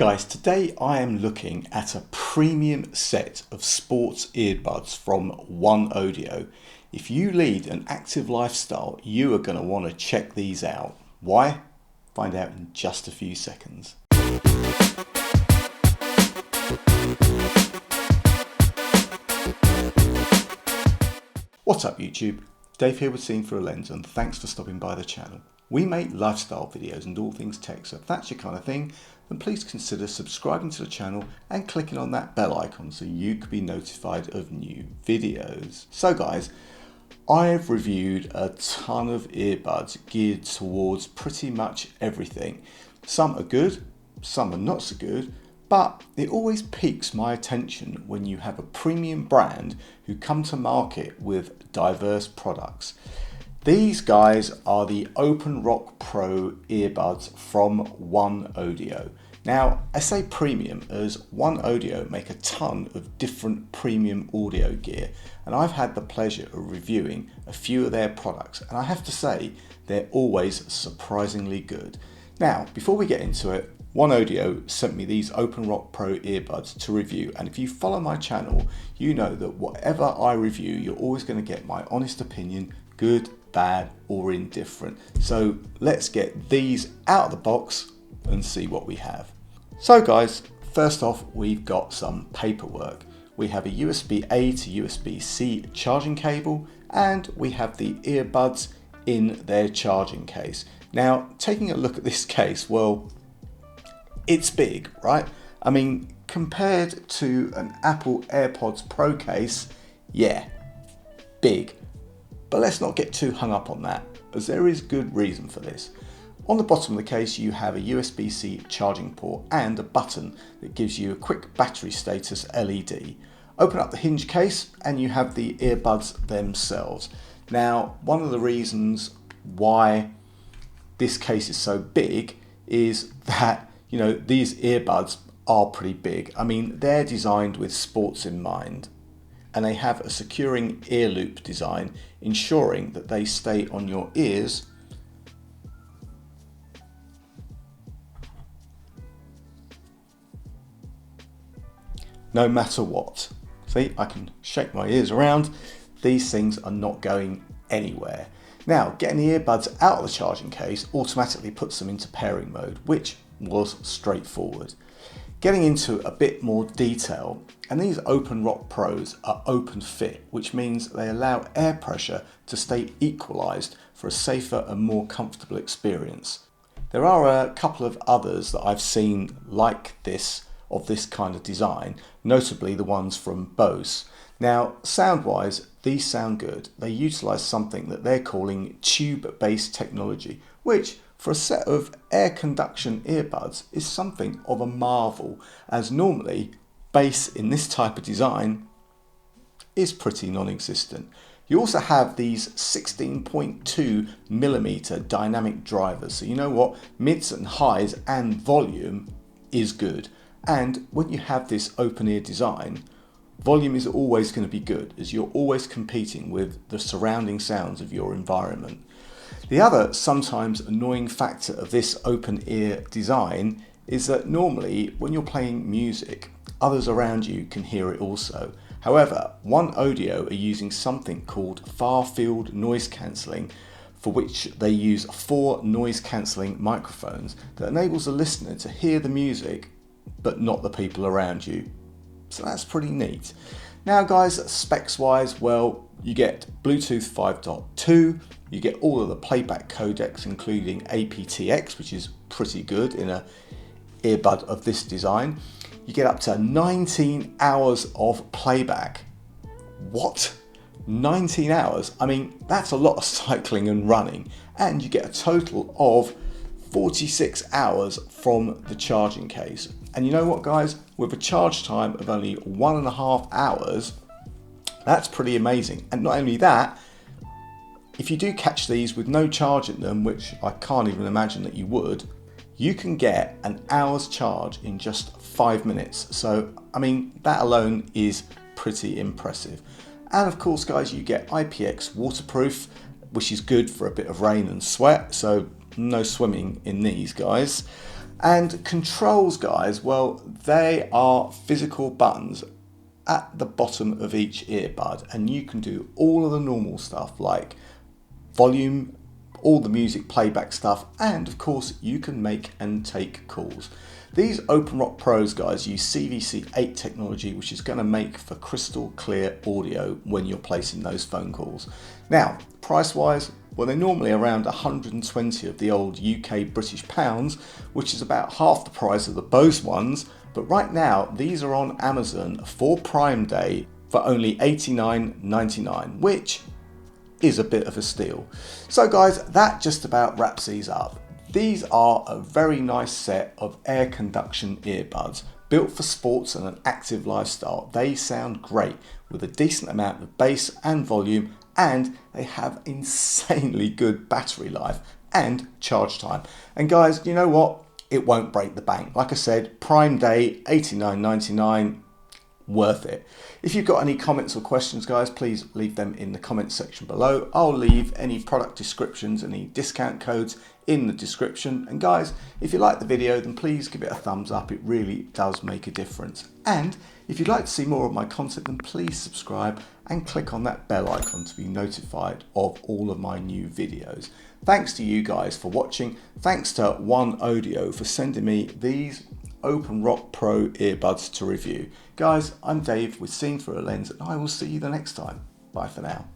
Guys, today I am looking at a premium set of sports earbuds from OneOdio. If you lead an active lifestyle, you are going to want to check these out. Why? Find out in just a few seconds. What's up YouTube? Dave here with Seeing Through a Lens, and thanks for stopping by the channel. We make lifestyle videos and all things tech, so if that's your kind of thing, then please consider subscribing to the channel and clicking on that bell icon so you can be notified of new videos. So guys, I've reviewed a ton of earbuds geared towards pretty much everything. Some are good, some are not so good, but it always piques my attention when you have a premium brand who come to market with diverse products. These guys are the OpenRock Pro earbuds from OneOdio. Now, I say premium as OneOdio make a ton of different premium audio gear, and I've had the pleasure of reviewing a few of their products, and I have to say they're always surprisingly good. Now, before we get into it, OneOdio sent me these OpenRock Pro earbuds to review, and if you follow my channel, you know that whatever I review, you're always going to get my honest opinion, good, bad, or indifferent. So let's get these out of the box and see what we have. So guys, first off, we've got some paperwork. We have a USB-A to USB-C charging cable, and we have the earbuds in their charging case. Now, taking a look at this case, well, it's big, right? I mean, compared to an Apple AirPods Pro case, yeah, big. But let's not get too hung up on that, as there is good reason for this. On the bottom of the case, you have a USB-C charging port and a button that gives you a quick battery status LED. Open up the hinge case and you have the earbuds themselves. Now, one of the reasons why this case is so big is that, you know, these earbuds are pretty big. I mean, they're designed with sports in mind, and they have a securing ear loop design, ensuring that they stay on your ears no matter what. See, I can shake my ears around. These things are not going anywhere. Now, getting the earbuds out of the charging case automatically puts them into pairing mode, which was straightforward. Getting into a bit more detail, and these OpenRock Pros are open fit, which means they allow air pressure to stay equalized for a safer and more comfortable experience. There are a couple of others that I've seen like this, of this kind of design, notably the ones from Bose. Now, sound-wise, these sound good. They utilize something that they're calling tube-based technology, which for a set of air conduction earbuds is something of a marvel, as normally bass in this type of design is pretty non-existent. You also have these 16.2mm dynamic drivers, so you know what, mids and highs and volume is good. And when you have this open ear design, volume is always going to be good, as you're always competing with the surrounding sounds of your environment. The other sometimes annoying factor of this open ear design is that normally when you're playing music, others around you can hear it also. However, OneOdio are using something called far field noise cancelling, for which they use 4 noise cancelling microphones that enables the listener to hear the music but not the people around you. So that's pretty neat. Now guys, specs wise, well, you get Bluetooth 5.2, you get all of the playback codecs including aptX, which is pretty good in a earbud of this design. You get up to 19 hours of playback. What? 19 hours? I mean, that's a lot of cycling and running, and you get a total of 46 hours from the charging case. And you know what guys, with a charge time of only 1.5 hours, that's pretty amazing. And not only that, if you do catch these with no charge in them, which I can't even imagine that you would, you can get an hour's charge in just 5 minutes. So, I mean, that alone is pretty impressive. And of course guys, you get IPX waterproof, which is good for a bit of rain and sweat, so no swimming in these guys. And controls, guys, well, they are physical buttons at the bottom of each earbud, and you can do all of the normal stuff like volume, all the music playback stuff, and of course you can make and take calls. These OpenRock Pros, guys, use CVC8 technology, which is going to make for crystal clear audio when you're placing those phone calls. Now, price wise, well, they're normally around 120 of the old UK British pounds, which is about half the price of the Bose ones. But right now, these are on Amazon for Prime Day for only $89.99, which is a bit of a steal. So guys, that just about wraps these up. These are a very nice set of air conduction earbuds built for sports and an active lifestyle. They sound great with a decent amount of bass and volume, and they have insanely good battery life and charge time. And guys, you know what? It won't break the bank. Like I said, Prime Day, $89.99, worth it. If you've got any comments or questions, guys, please leave them in the comments section below. I'll leave any product descriptions, any discount codes in the description. And guys, if you like the video, then please give it a thumbs up. It really does make a difference. And if you'd like to see more of my content, then please subscribe and click on that bell icon to be notified of all of my new videos. Thanks to you guys for watching. Thanks to OneOdio for sending me these OpenRock Pro earbuds to review. Guys, I'm Dave with Seeing Through a Lens, and I will see you the next time. Bye for now.